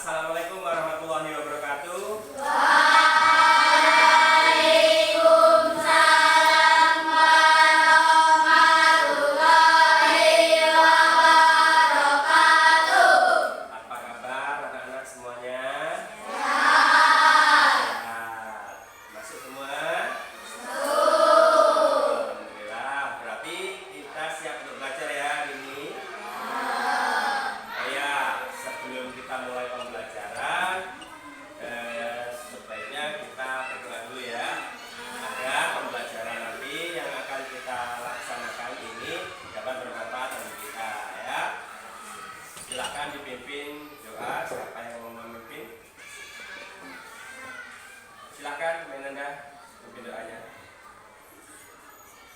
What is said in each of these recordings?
Assalamualaikum warahmatullahi wabarakatuh. Waalaikumsalam warahmatullahi wabarakatuh. Apa kabar anak-anak semuanya? Sehat. Sehat. Masuk semua? Masuk. Alhamdulillah. Berarti kita siap untuk belajar ya hari ini. Oh ya, sebelum kita mulai pembelajaran, sebaiknya kita berdoa dulu ya, agar pembelajaran nanti yang akan kita laksanakan ini dapat bermanfaat bagi kita ya. Silakan dipimpin doa. Siapa yang mau memimpin? Silakan Menanda, pimpin doanya.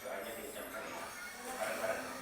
Doanya diucapkan ya. Bareng-bareng.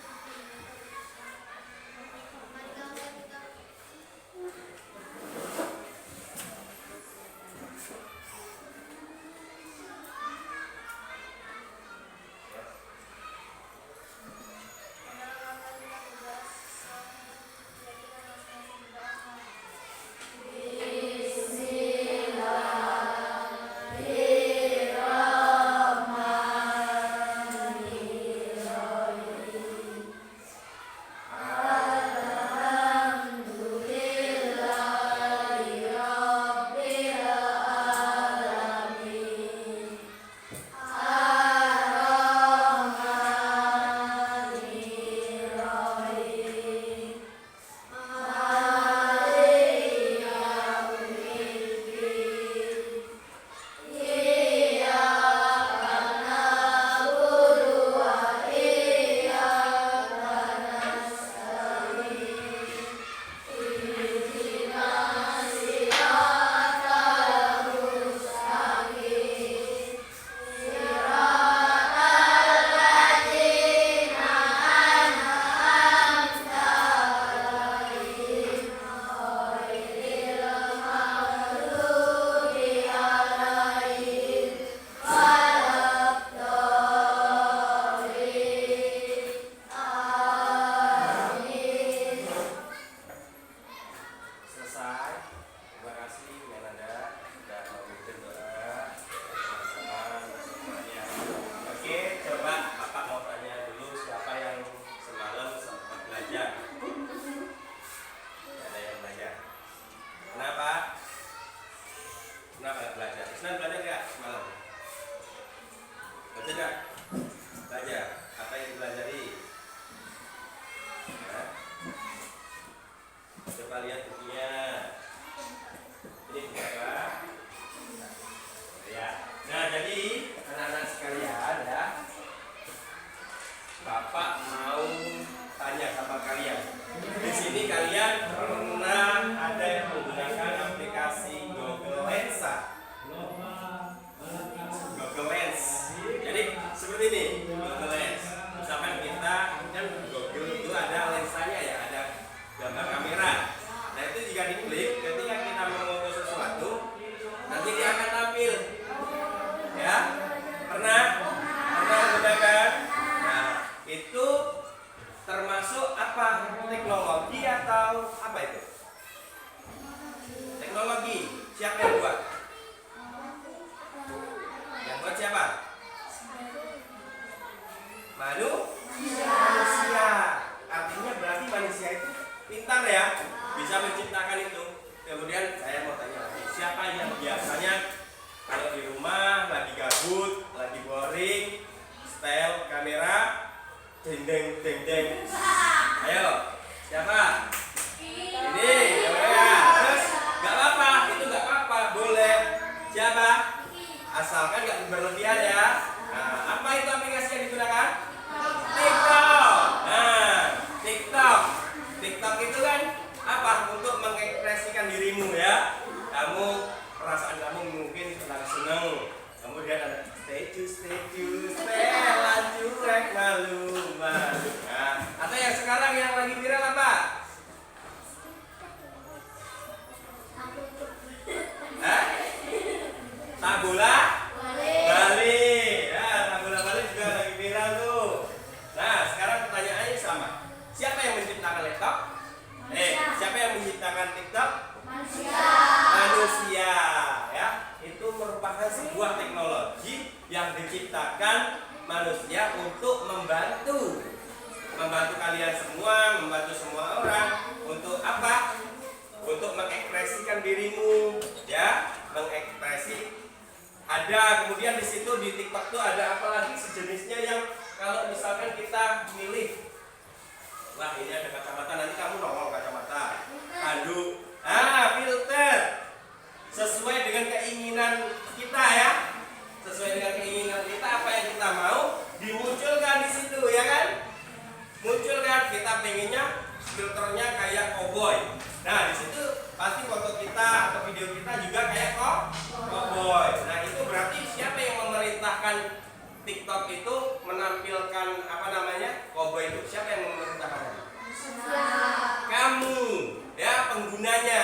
Selesai. Terima kasih Menanda sudah memimpin doa teman-teman semuanya. Oke, coba Bapak mau tanya dulu siapa yang semalam sempat belajar? Tidak ada yang belajar. Kenapa? Kenapa nggak belajar? Isnan belajar nggak semalam? Belajar nggak? Belajar. Apa yang dipelajari? Hah? Coba lihat bukunya. Ini buku apa? Ya. Nah, jadi anak-anak sekalian ya, Bapak mau tanya sama kalian. Di sini kalian pernah ada yang menggunakan aplikasi Google Lensa? Google Lens. Jadi seperti ini, Google Lens. Misalkan kita kan Google itu ada lensanya ya, ada gambar kamera. Nah itu jika diklik, ketika kita mengoto sesuatu, nanti dia akan tampil. Ya, pernah menggunakan? Nah itu termasuk apa? Teknologi atau apa itu? Teknologi. Siapa yang buat? Yang buat siapa? Manusia. Artinya berarti manusia itu pintar ya, bisa menciptakan itu. Kemudian saya mau tanya lagi, siapa yang biasanya kalau di rumah lagi gabut, lagi boring, setel kamera, deng deng deng deng. Ayo, siapa? Ini, ya. Terus nggak apa-apa, itu nggak apa-apa, boleh. Siapa? Asalkan nggak berlebihan ya. Nah, apa itu aplikasi yang digunakan? TikTok. Nah, TikTok itu kan apa? Untuk mengekspresikan dirimu ya. Kamu perasaan kamu mungkin senang, kemudian ada statue, setelan cuek malu. Nah, atau yang sekarang yang lagi viral apa? dirimu, ya, mengekspresi. Ada kemudian di situ di TikTok tuh ada apa lagi sejenisnya yang kalau misalkan kita milih, wah ini ada kacamata, nanti kamu nongol kacamata, handuk, filter, sesuai dengan keinginan kita ya, sesuai dengan keinginan kita apa yang kita mau dimunculkan di situ ya kan, munculkan kita pengennya filternya kayak cowboy. Nah di situ pasti foto kita atau video kita juga kayak cowboy. Nah itu berarti siapa yang memerintahkan TikTok itu menampilkan apa namanya cowboy itu? Siapa yang memerintahkan? Kamu, ya penggunanya.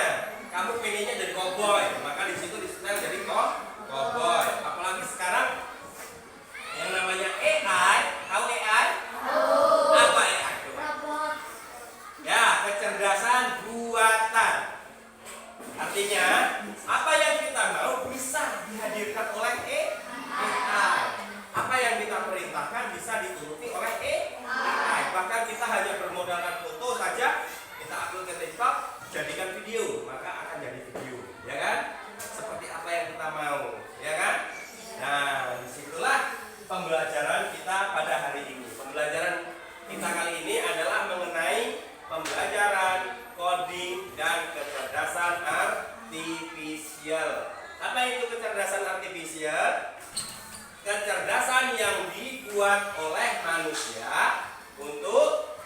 Kamu pengennya jadi cowboy, maka di situ disetel jadi cowboy. Apalagi sekarang yang namanya AI, tahu AI? Apa AI? Ya, kecerdasan buatan. Artinya, apa yang kita mau bisa dihadirkan oleh AI. Apa yang kita perintahkan bisa dituruti oleh AI. Bahkan kita hanya bermodalkan foto saja, kita upload ke TikTok, jadikan video, maka akan jadi video, ya kan? Seperti apa yang kita mau, ya kan? Nah, disitulah pembelajaran kita pada hari ini. Pembelajaran kita kali ini adalah mengenai pembelajaran coding dan kecerdasan artifisial. Apa itu kecerdasan artifisial? Kecerdasan yang dibuat oleh manusia untuk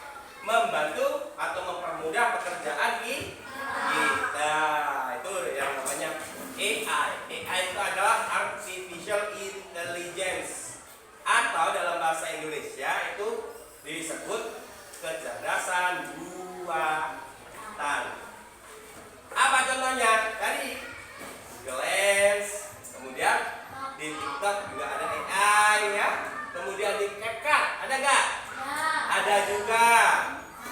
membantu atau mempermudah pekerjaan kita. Itu yang namanya AI. AI itu adalah artificial intelligence, atau dalam bahasa Indonesia itu disebut kecerdasan buatan. Apa contohnya? Tadi Glance, kemudian di TikTok juga ada AI ya. Kemudian di CapCut ada nggak? Ada juga.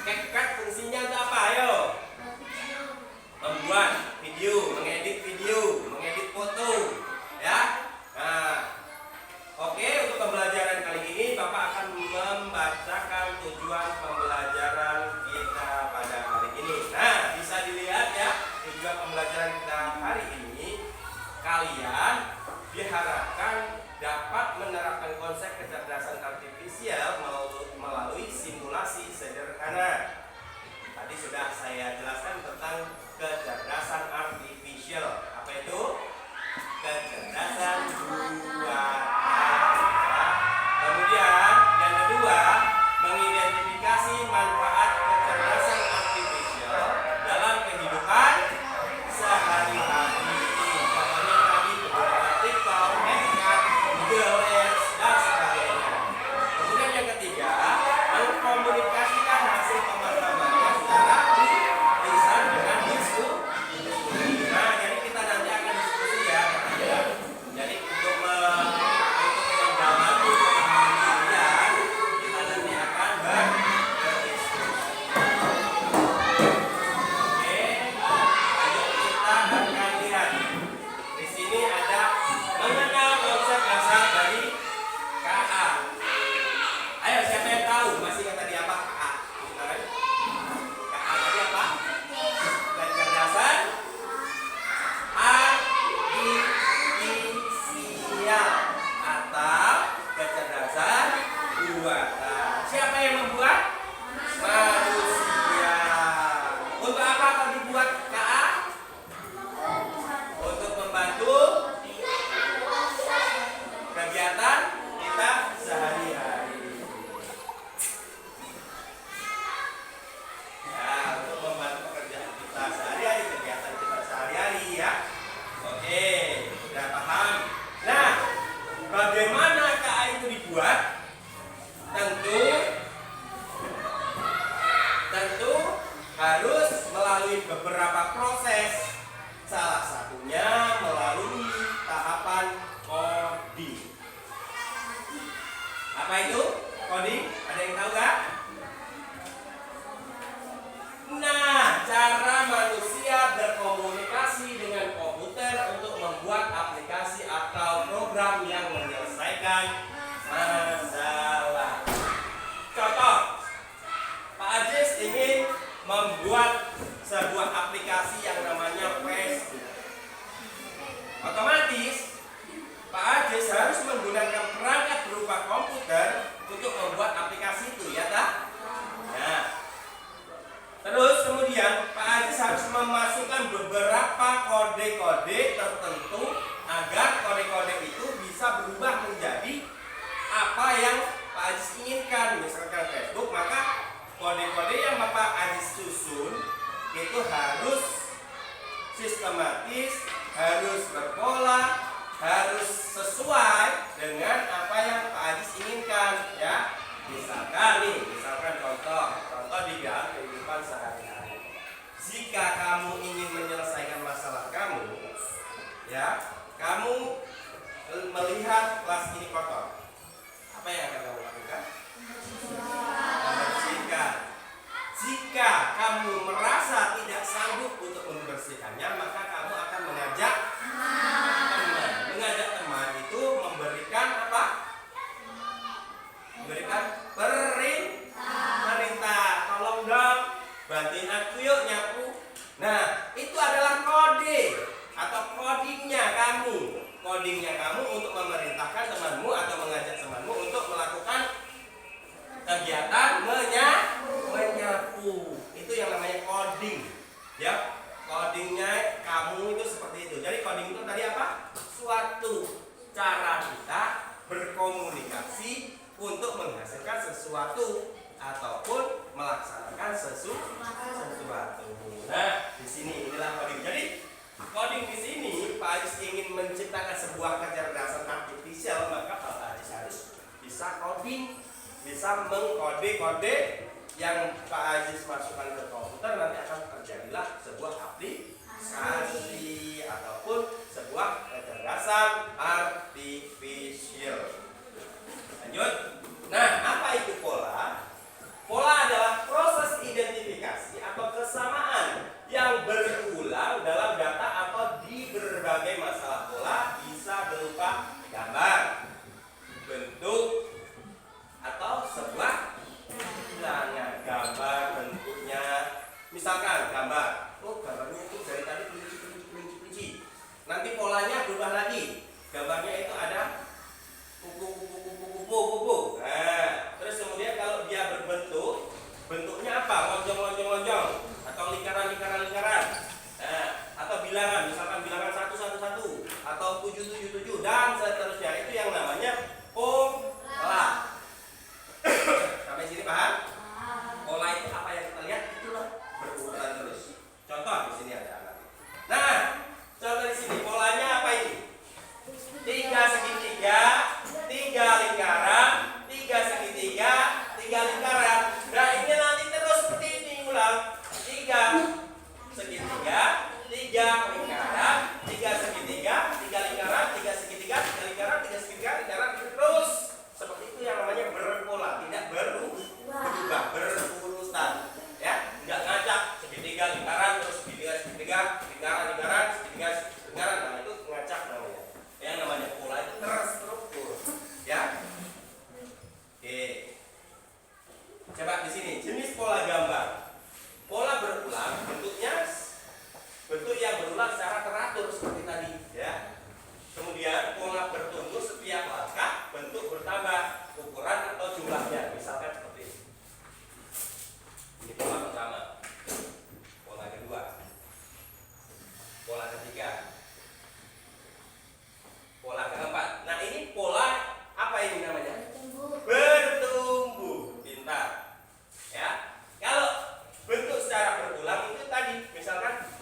CapCut fungsinya untuk apa? Ayo. Membuat video, mengedit video, mengedit foto, ya. Nah, oke, untuk pembelajaran kali ini Bapak akan membacakan tujuan pembelajaran kita pada hari ini. Nah, bisa dilihat ya, tujuan pembelajaran kita hari ini, kalian diharapkan dapat menerapkan konsep kecerdasan artifisial melalui simulasi sederhana. Tadi sudah saya jelaskan tentang kecerdasan artifisial. Apa itu? Kecerdasan buatan. Kemudian yang kedua, mengidentifikasi manfaat kecerdasan artifisial dalam kehidupan sehari-hari. Contohnya tadi beberapa TikTok, CapCut, Google Ads, dan sebagainya. Kemudian yang ketiga, mengkomunikasikan hasil pemahamannya secara lisan dengan diskusi. menciptakan beberapa kode-kode tertentu agar kode-kode itu bisa berubah menjadi apa yang Pak Ajis inginkan. Misalkan Facebook, maka kode-kode yang Bapak Ajis susun itu harus sistematis, harus berpola, harus sesuai dengan apa yang Pak Ajis inginkan, ya. Misalkan contoh di dalam kehidupan sehari-hari. Jika kamu ingin menyelesaikan masalah kamu, ya, kamu melihat kelas ini kotor, apa yang akan kamu lakukan? Membersihkan. Jika kamu merasa tidak sanggup untuk membersihkannya, maka kamu akan mengajak teman. Mengajak teman itu memberikan apa? Memberikan perintah. Tolong dong, bantuin aku yuk nyapu. Nah, itu adalah kode atau codingnya kamu. Codingnya kamu untuk memerintahkan temanmu atau mengajak temanmu untuk melakukan kegiatan menyapu. Itu yang namanya coding. Ya, codingnya kamu itu seperti itu. Jadi coding itu tadi apa? Suatu cara kita berkomunikasi untuk menghasilkan sesuatu ataupun melaksanakan sesuatu. Nah, di sini inilah coding. Jadi coding di sini Pak Ajis ingin menciptakan sebuah kecerdasan artifisial, maka Pak Ajis harus bisa coding, bisa mengkode-kode yang Pak Ajis masukkan ke komputer, nanti akan terjadilah sebuah aplikasi ataupun sebuah kecerdasan artifisial. Lanjut. Nah, apa itu pola? Pola adalah proses identifikasi atau kesamaan yang berulang dalam data atau di berbagai masalah. Pola bisa berupa gambar, bentuk, atau sebuah bilangan. Gambar bentuknya, misalkan gambar, gambarnya itu dari tadi kelinci. Nanti polanya berubah lagi. Gambarnya itu ada kupu-kupu. Nah, terus kemudian kalau dia berbentuk, bentuknya apa? Lonjong atau lingkaran. Nah, atau bilangan, misalkan bilangan 111 atau 777 dan seterusnya. Itu yang namanya pola. Sampai sini paham? Pola itu apa yang kita lihat itulah berurutan terus. Contoh di sini ada anak. Nah, contoh di sini polanya apa ini? 3 segitiga, 3 lingkaran, 3 segitiga, 3 lingkaran. Nah, ini nanti terus seperti ini ulang. 3 segitiga, 3 lingkaran, 3 segitiga, 3 lingkaran, 3 segitiga, 3 lingkaran, 3 segitiga, lingkaran, terus seperti itu yang namanya berpola, tidak berubah, berurutan, ya, nggak ngacak segitiga lingkaran terus segitiga lingkaran, segitiga lingkaran, nah itu ngacak namanya. Yang namanya pola itu terstruktur, ya. Oke, coba di sini jenis pola gambar. Pola berulang bentuknya bentuk yang berulang secara teratur seperti tadi, ya. Kemudian pola bertumbuh setiap langkah, bentuk bertambah, ukuran atau jumlahnya, misalkan seperti ini. Ini pola pertama, pola kedua, pola ketiga, pola keempat. Nah, ini pola apa ini namanya? Bertumbuh. Pintar, ya. Kalau bentuk secara berulang itu tadi, misalkan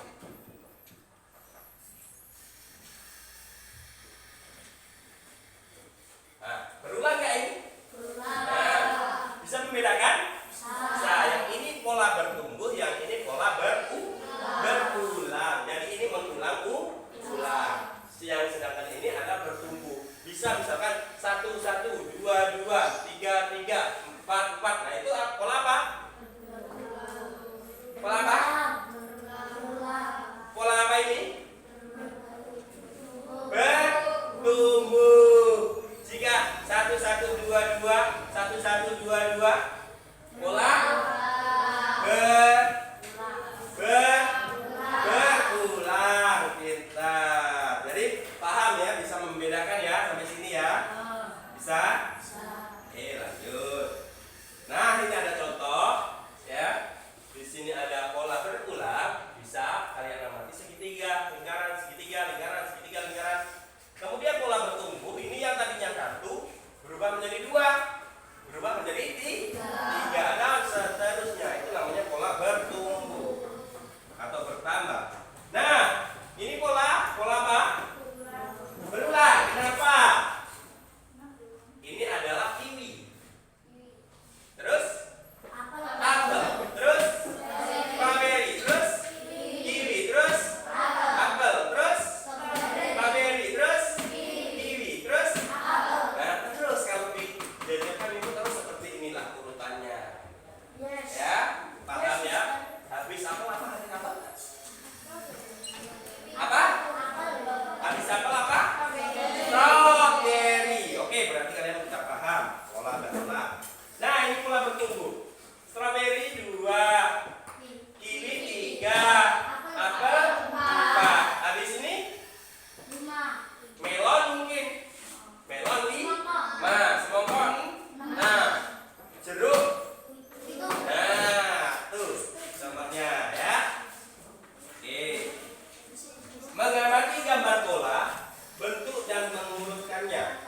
Mengamati gambar pola, bentuk dan mengurutkannya.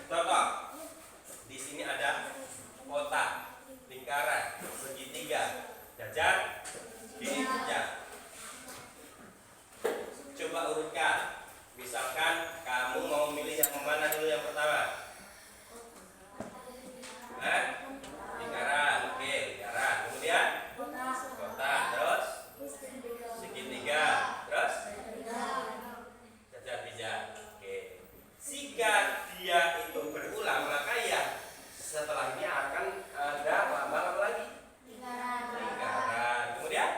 Contoh, di sini ada kotak, lingkaran, segitiga, jajar, ini jajar. Coba urutkan. Misalkan kamu mau memilih yang mana dulu yang pertama? Lingkaran, oke, lingkaran. Kemudian kotak, terus segitiga, terus jajar pijat. Oke. Jika dia itu berulang, maka ya setelah ini akan ada lambang apa lagi? Lingkaran. Kemudian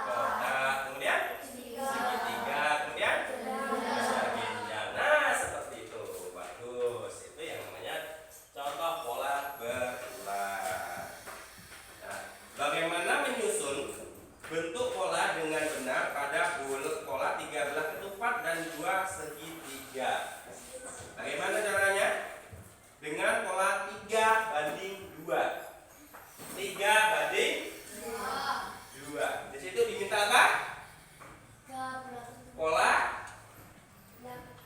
kotak, kemudian segitiga, kemudian jajar. Nah, seperti itu. Bagus. Itu yang namanya contoh pola berulang. Nah, bagaimana menyusun bentuk pola dengan benar pada pola 13 ketupat dan 2 segitiga? Bagaimana caranya? Dengan pola 3:2. 3:2. Di situ diminta apa? Pola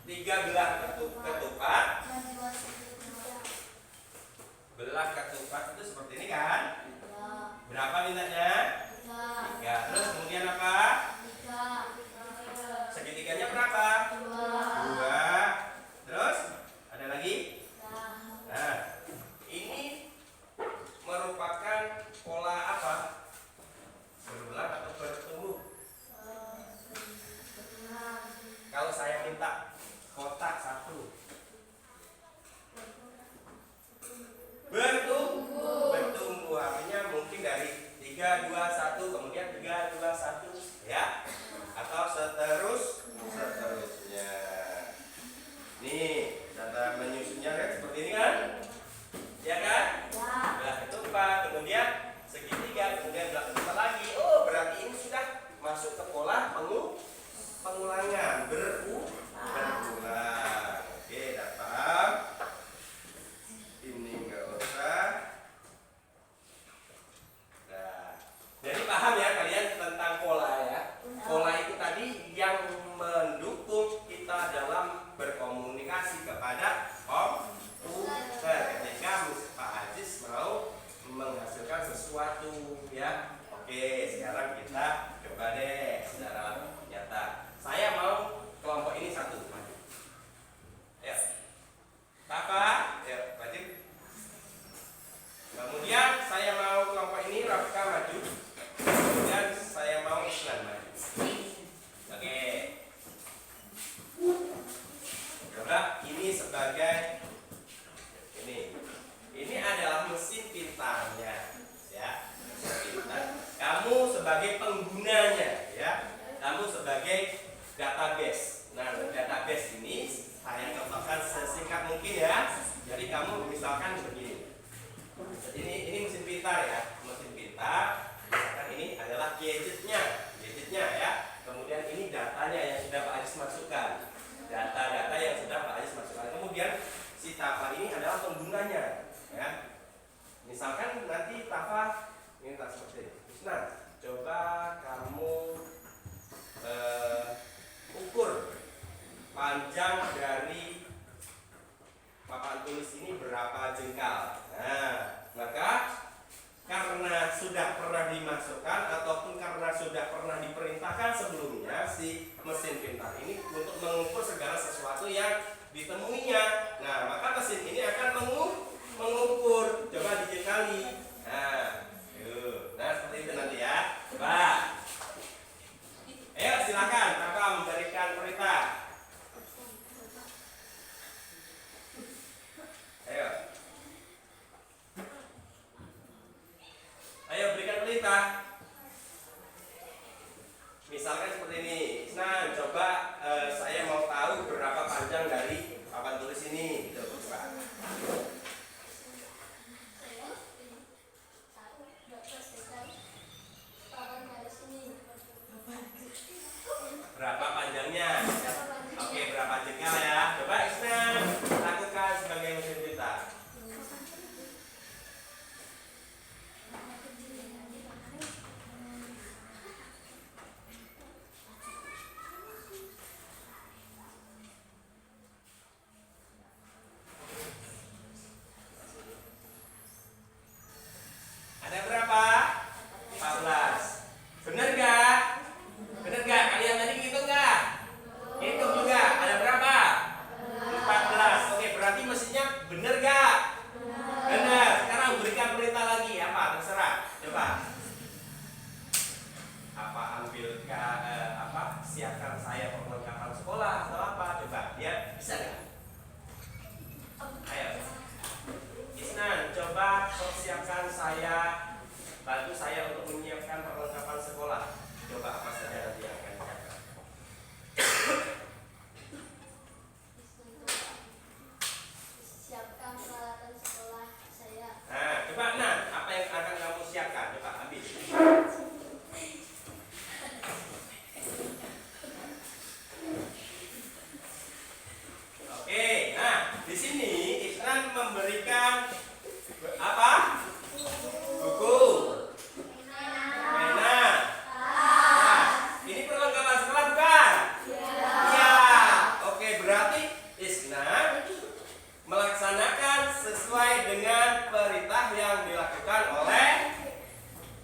13 ketupat. Belah ketupat itu seperti ini kan? Berapa mintanya? 3. Terus kemudian apa? Segitiganya berapa? 2. Terus ada lagi? Nah, ini merupakan pola apa? Berulang atau bertumbuh? Kalau saya minta kotak 1, bertumbuh artinya mungkin dari 3, 2, 1, kemudian 3, 2, 1, ya, atau seterusnya. Nih, cara menyusunnya kan seperti ini kan? Ya kan? Belah ketupat, kemudian segitiga, kemudian belah ketupat lagi. Oh, berarti ini sudah masuk ke pola pengulangan, berulang. Oke, dapat. Ini enggak usah. Nah, jadi paham ya kalian tentang pola ya? Pola itu tadi yang mendukung kita dalam berkomunikasi kepada komputer ketika Pak Aziz mau menghasilkan sesuatu ya. Oke, sekarang kita coba deh secara nyata. Saya mau kelompok ini 1. Ya. Apa? Ya, maju. Kemudian saya mau kelompok ini Rafika maju. Kemudian saya mau Islam maju. Oke. Coba ini sebagai ini adalah mesin pintarnya ya. Mesin pintar. Kamu sebagai penggunanya ya. Kamu sebagai database. Nah, database ini saya contohkan sesingkat mungkin ya. Jadi kamu misalkan begini. Ini mesin pintar ya, mesin pintar. Misalkan ini adalah gadgetnya ya. Kemudian ini datanya yang sudah Pak Aziz masukkan. Data-data yang sudah Pak Aziz masukkan. Kemudian si Tafa ini adalah penggunanya ya. Misalkan nanti Tafa ini tak seperti ini. Nah, coba kamu ukur panjang dari papan tulis ini berapa jengkal. Nah, maka karena sudah pernah dimasukkan ataupun karena sudah pernah diperintahkan sebelumnya si mesin pintar ini untuk mengukur segala sesuatu yang ditemuinya. Nah, maka mesin ini akan mengukur. Coba dijengkali. Nah, seperti itu nanti ya. Coba. Ayo silakan Kakak memberikan perintah. Ayo berikan perintah. Misalkan seperti ini. Nah, coba saya mau tahu berapa panjang dari papan tulis ini. Coba. Berapa panjangnya? Oke, berapa jengkal ya? Coba Isnan lakukan sebagai mesin pintar. siapkan saya perlengkapan sekolah atau apa, coba dia bisa nggak? Ayo, Isnan, coba persiapkan saya, bantu saya untuk menyiapkan perlengkapan sekolah. Coba apa saja nanti yang akan disiapkan? Siapkan peralatan sekolah saya. Nah, coba Nan, apa yang akan kamu siapkan? Coba ambil. Oke, nah di sini Isnan memberikan apa? Buku, pena. Nah, ini perlengkapan sekolah bukan? Iya. Oke, berarti Isnan melaksanakan sesuai dengan perintah yang dilakukan oleh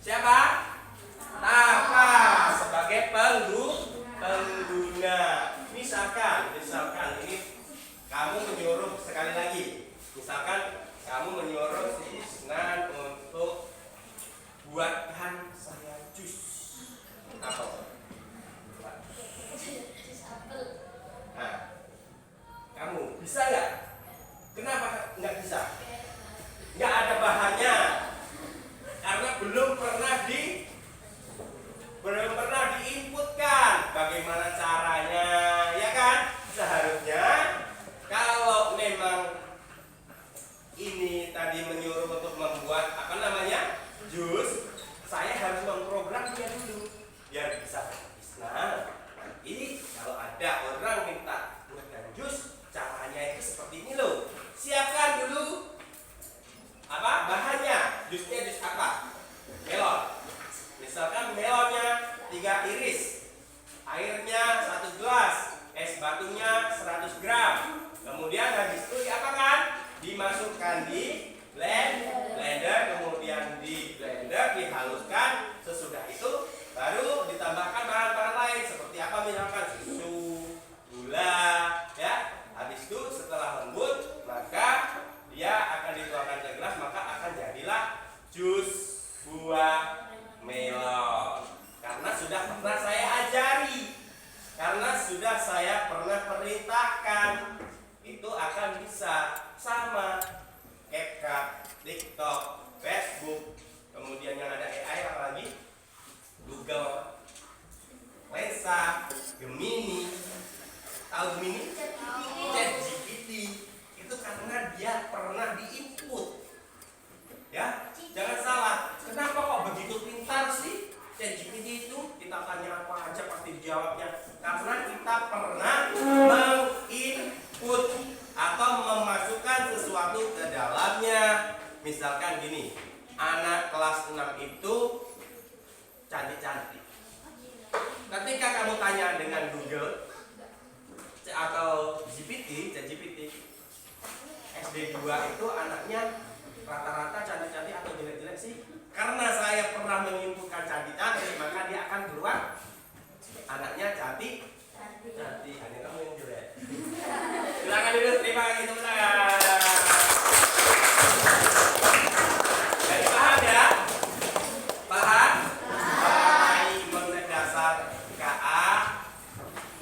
siapa? Tafa sebagai pengguna. Misalkan ini kamu menyuruh sekali lagi. Misalkan kamu menyuruh si Isnan untuk buatkan saya jus apel. Jus apel. Nah, kamu bisa nggak? Kenapa nggak bisa? Nggak ada bahannya, karena belum pernah diinputkan. Bagaimana caranya, ya kan? Seharusnya kalau memang ini tadi menyuruh untuk membuat apa namanya jus, saya harus memprogram dia dulu biar bisa. Nah, ini kalau ada orang minta buatkan jus, caranya itu seperti ini loh. Siapkan dulu apa bahannya. Jusnya jus apa? Melon. Misalkan melonnya 3 iris, airnya 1 gelas, es batunya 100 gram. Kemudian habis itu diapakan? Dimasukkan di blender, kemudian di blender dihaluskan. Sesudah itu baru ditambahkan bahan-bahan lain seperti apa, misalkan susu, gula, ya. Habis itu setelah lembut maka dia akan dituangkan ke gelas, maka akan jadilah jus buah melon. Karena sudah pernah saya ajari, karena sudah saya pernah perintahkan, itu akan bisa. Sama CapCut, TikTok, Facebook, kemudian yang ada AI apa lagi? Google, Lensa, Gemini. Tahu Gemini? ChatGPT. Itu karena dia pernah diinput. Ya, jangan salah. Kenapa kok begitu pintar sih ChatGPT itu? Kita tanya apa aja pasti dijawabnya. Karena kita pernah menginput atau memasukkan sesuatu ke dalamnya. Misalkan gini, anak kelas 6 itu cantik-cantik. Ketika kamu tanya dengan Google atau ChatGPT, SD 2 itu anaknya rata-rata cantik-cantik atau jelek-jelek sih? Karena saya pernah menginputkan cantik-cantik, maka dia akan keluar anaknya cantik. Hanya kamu yang jelek. Silakan dulu, terima kasih teman-teman. Jadi paham ya? Paham? Mengenai konsep dasar KA,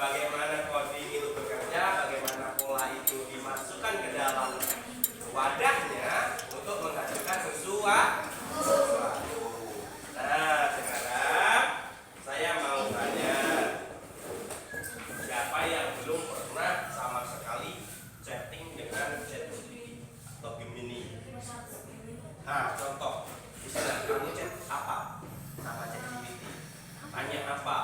bagaimana coding itu bekerja, bagaimana pola itu dimasukkan ke dalam wadahnya untuk menghasilkan sesuatu. Nah, sekarang saya mau tanya, siapa yang belum pernah sama sekali chatting dengan ChatGPT atau Gemini? Nah, contoh, misalnya kamu chat apa sama ChatGPT? Tanya apa?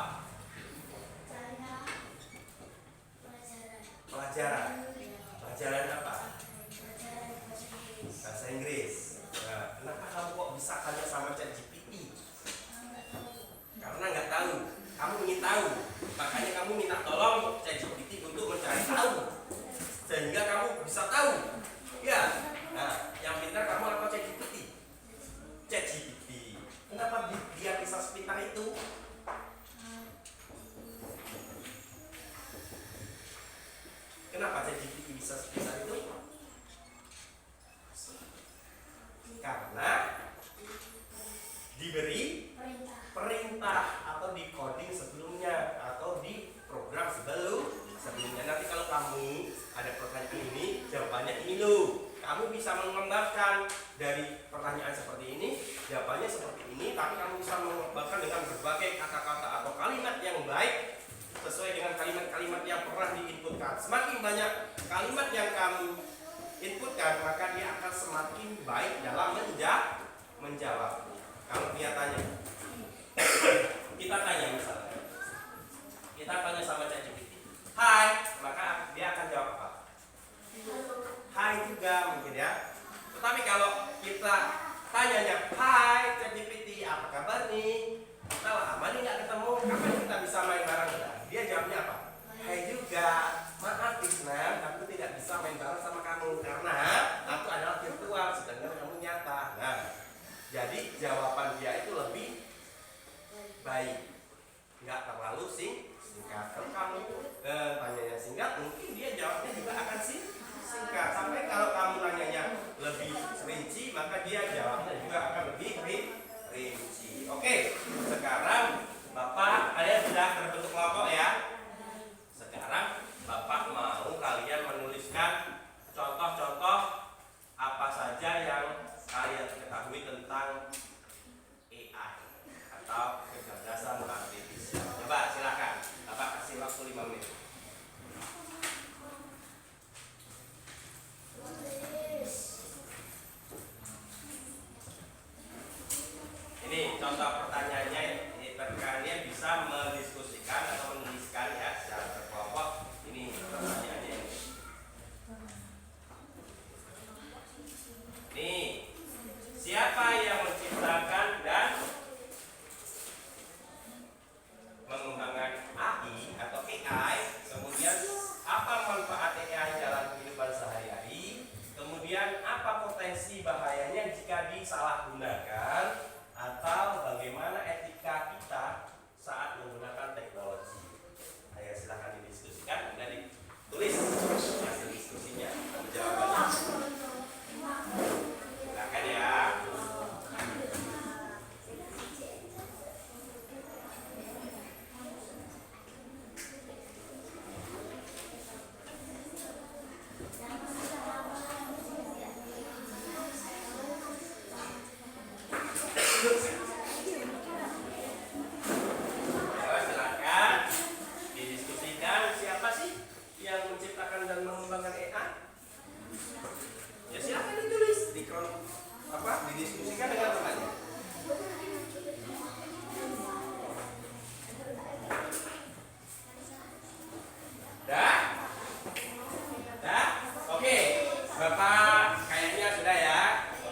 Pelajaran. Pelajaran apa? Bahasa Inggris. Nah, kenapa kamu kok bisa tanya sama ChatGPT? Karena nggak tahu. Kamu ingin tahu. Makanya kamu minta tolong ChatGPT untuk mencari tahu. Sehingga kamu bisa tahu. Ya. Nah, yang pintar kamu apa ChatGPT? ChatGPT. Kenapa dia bisa sepintar itu? Kenapa ChatGPT bisa sepintar itu? Karena diberi perintah atau di coding sebelumnya atau di Semakin banyak kalimat yang kamu inputkan, maka dia akan semakin baik dalam menjawab. Kalau dia tanya, kita tanya misalnya, kita tanya sama ChatGPT, hai, maka dia akan jawab apa? Hai juga mungkin ya. Tetapi kalau kita tanyanya, hai ChatGPT, apa kabar nih? Kita lama nih nggak ketemu, kapan kita bisa main bareng? Dia jawabnya apa? Hai juga, maaf Tisna, aku tidak bisa main bareng sama kamu karena aku adalah virtual, sedangkan kamu nyata. Nah, jadi jawaban dia itu lebih baik, nggak terlalu singkat. Kalau kamu tanyanya singkat, mungkin dia jawabnya juga akan singkat. Sampai kalau kamu nanyanya lebih rinci, maka dia jawabnya juga akan lebih rinci. Oke, sekarang Bapak, kalian sudah terbentuk kelompok ya. Sekarang Bapak mau kalian menuliskan contoh-contoh apa saja yang kalian ketahui tentang AI atau kecerdasan artifisial. Coba silakan, Bapak kasih waktu 5 menit. Ini contoh pertanyaannya, kalian bisa mendiskusikan atau menuliskan ya secara berkelompok. Ini pertanyaannya. Nih, siapa yang menciptakan dan mengembangkan AI atau AI? Kemudian apa manfaat AI dalam kehidupan sehari-hari? Kemudian apa potensi bahayanya jika disalahgunakan? Atau bagaimana etika kita saat menggunakan teknologi? Ayo silakan didiskusikan dan ditulis hasil diskusinya, jawabannya. Silakan ya. Silakan didiskusikan, siapa sih yang menciptakan dan mengembangkan AI? Ya silakan ditulis didiskusikan dengan temannya. Dah? Oke, Bapak kayaknya sudah ya.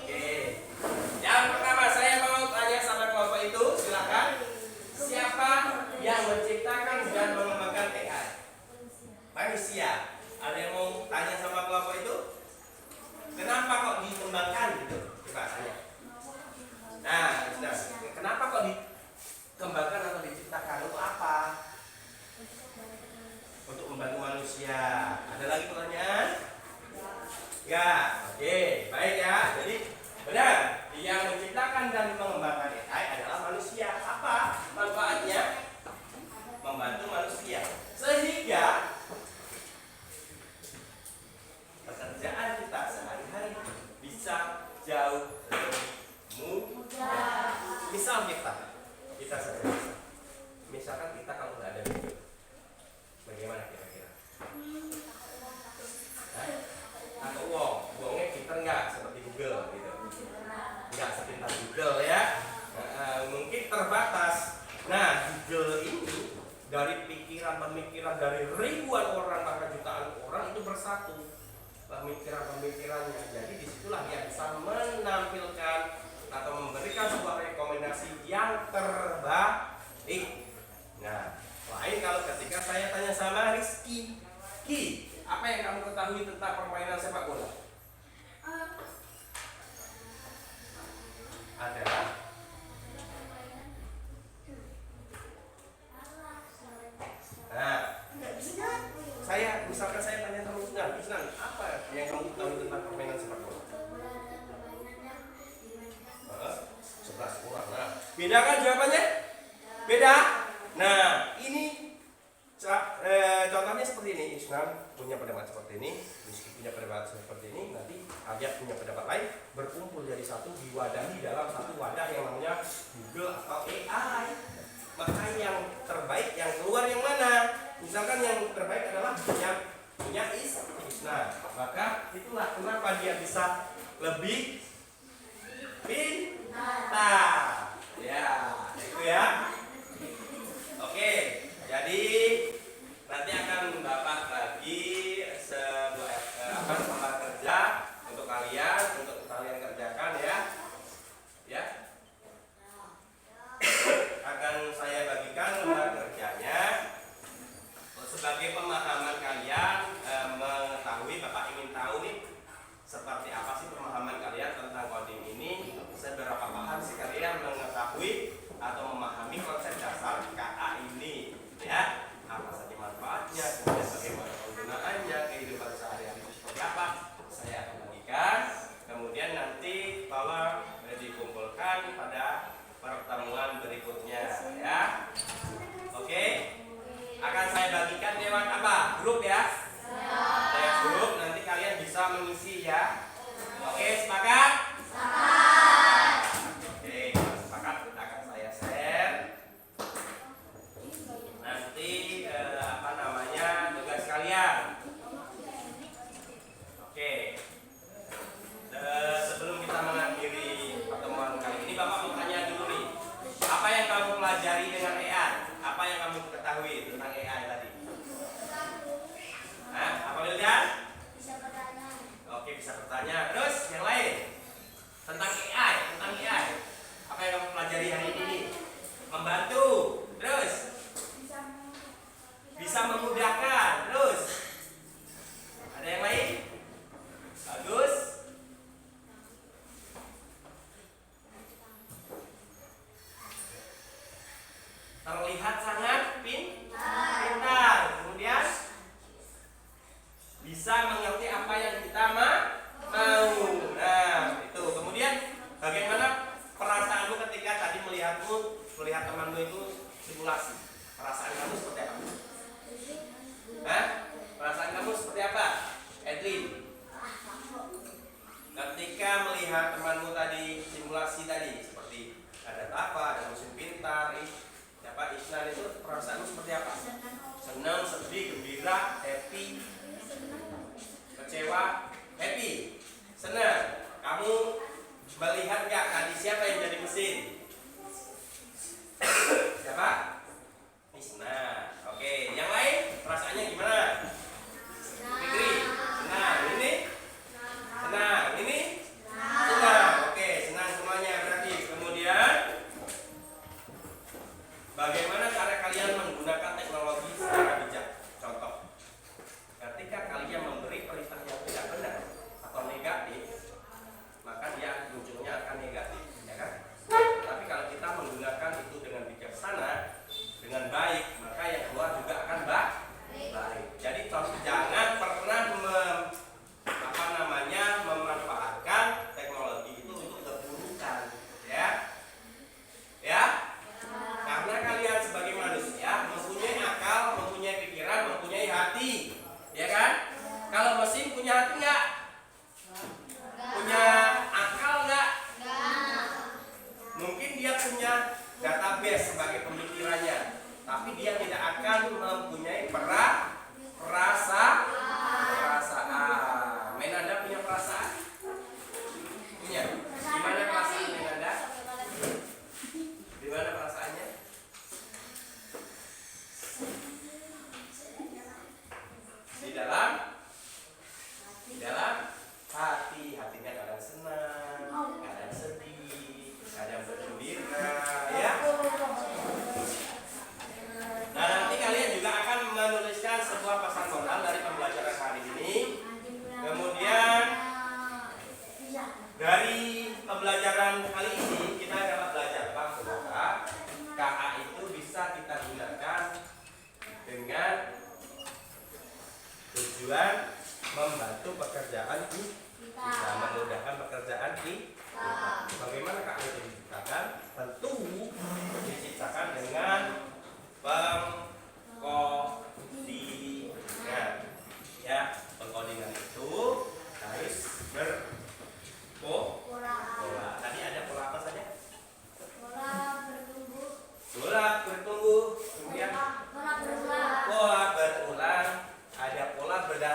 Oke. Yang pertama saya mau tanya sama kelompok itu, silakan. Siapa yang menciptakan dan mengembangkan AI? Manusia. Ada yang mau tanya sama kelompok itu? Kenapa kok dikembangkan gitu? Coba tanya. Nah, kenapa kok dikembangkan atau diciptakan? Untuk apa? Untuk membantu manusia. Ada lagi pertanyaan? Ya, oke, baik ya. Jadi benar, yang menciptakan dan mengembangkan AI adalah manusia. Apa manfaatnya? Membantu manusia. Sehingga pekerjaan kita sehari-hari bisa jauh lebih mudah. Misal kita saja bisa. Misalkan kita kalau nggak ada video, bagaimana kira-kira? Atau uangnya pinter nggak seperti Google gitu? Nggak sepintar Google ya. Mungkin terbatas. Nah, Google ini dari pemikiran dari ribuan orang bahkan jutaan orang itu bersatu pemikirannya. Jadi disitulah dia bisa menampilkan atau memberikan sebuah rekomendasi yang terbaik. Nah, lain kalau ketika saya tanya sama Rizky, Ki, apa yang kamu ketahui tentang permainan sepak bola? Adalah misalkan saya tanya sama Usnan, apa yang kamu tahu tentang permainan sepak bola? 11 kurang. Nah, beda kan jawabannya? Beda. Nah, ini contohnya seperti ini. Usnan punya pendapat seperti ini, Rizky punya pendapat seperti ini, nanti Adia punya pendapat lain, berkumpul jadi satu, diwadahi dalam satu wadah yang namanya Google atau AI. Maka yang terbaik, yang keluar yang mana? Misalkan yang terbaik adalah yang punya Isna. Maka itulah kenapa dia bisa lebih pintar. Ya, itu ya. Oke, jadi nanti akan Bapak bagi sebuah tempat kerja untuk kalian kerjakan ya. Ya. Akan saya bagikan lembar kerjanya sebagai pemahaman kalian mengetahui. Bapak ingin tahu nih seperti apa sih pemahaman kalian tentang coding ini, seberapa paham sih kalian mengetahui atau memahami konsep dasar KA ini ya, apa saja manfaatnya, kemudian bagaimana penggunaannya, kehidupan sehari-hari itu seperti apa, saya akan bagikan. Kemudian nanti tolong dikumpulkan pada pertemuan berikutnya ya. Oke, akan saya bagikan lewat apa? Grup ya. Lewat grup, nanti kalian bisa mengisi ya. Oke, sepakat? Oke, kalau sepakat akan saya share nanti tugas kalian. Oke, sebelum kita mengakhiri pertemuan kali ini, Bapak mau tanya dulu nih, apa yang kamu pelajari dengan AI? Apa yang kamu ketahui tentang AI tadi? Apa Lilian? Bisa bertanya. Oke, bisa bertanya. Terus yang lain tentang AI, apa yang kamu pelajari hari ini? Membantu. Terus bisa memudahkan. Terus ada yang lain? Bagus. Terlihat sangat pintar. Kemudian bisa mengerti apa yang kita mau. Nah, itu. Kemudian bagaimana perasaanmu ketika tadi melihat temanmu itu simulasi? Perasaan kamu seperti apa? Perasaan kamu seperti apa, Edwin? Ketika melihat temanmu tadi simulasi tadi, seperti ada apa, ada musim pintar, Isnan, itu perasaanmu seperti apa? Senang, sedih, gembira, happy, kecewa, happy, senang. Kamu melihat nggak tadi siapa yang jadi mesin? Siapa? Isnan. Oke, yang lain perasaannya gimana? Fikri, senang. Ini? Senang. Ini? Senang. Oke, senang semuanya berarti. Kemudian bagaimana cara kalian menggunakan teknologi secara bijak? Contoh, ketika kalian memberi perintah yang tidak benar atau negatif, maka dia munculnya akan negatif, ya kan? Tapi kalau kita menggunakan itu dengan bijaksana, dengan baik, maka yang keluar juga akan baik. Jadi jangan pernah memanfaatkan teknologi itu untuk keburukan, ya. Karena kalian sebagai manusia mempunyai akal, mempunyai pikiran, mempunyai hati, ya kan? Kalau mesin punya hati nggak? Punya akal nggak? Mungkin dia punya database sebagai pemikirannya, tapi dia tidak akan mempunyai perasaan. Menanda punya perasaan? Punya. Gimana perasaan Menanda? Gimana perasaannya? Di dalam hati. Hatinya kadang senang, kadang sedih, kadang bergembira, ya. Nah, nanti kalian juga akan menuliskan sebuah pesan moral dari pembelajaran hari ini. Kemudian dari pembelajaran kali ini kita dapat belajar bahwa KA itu bisa kita gunakan dengan tujuan membantu pekerjaan kita, memudahkan pekerjaan kita. Bagaimana KA itu diciptakan? Tentu diciptakan dengan pengkodingan. Ya, pengkodingan itu harus berpola. Tadi ada pola apa saja? Pola bertumbuh, kemudian pola berulang, ada pola berdasar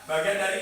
bagian dari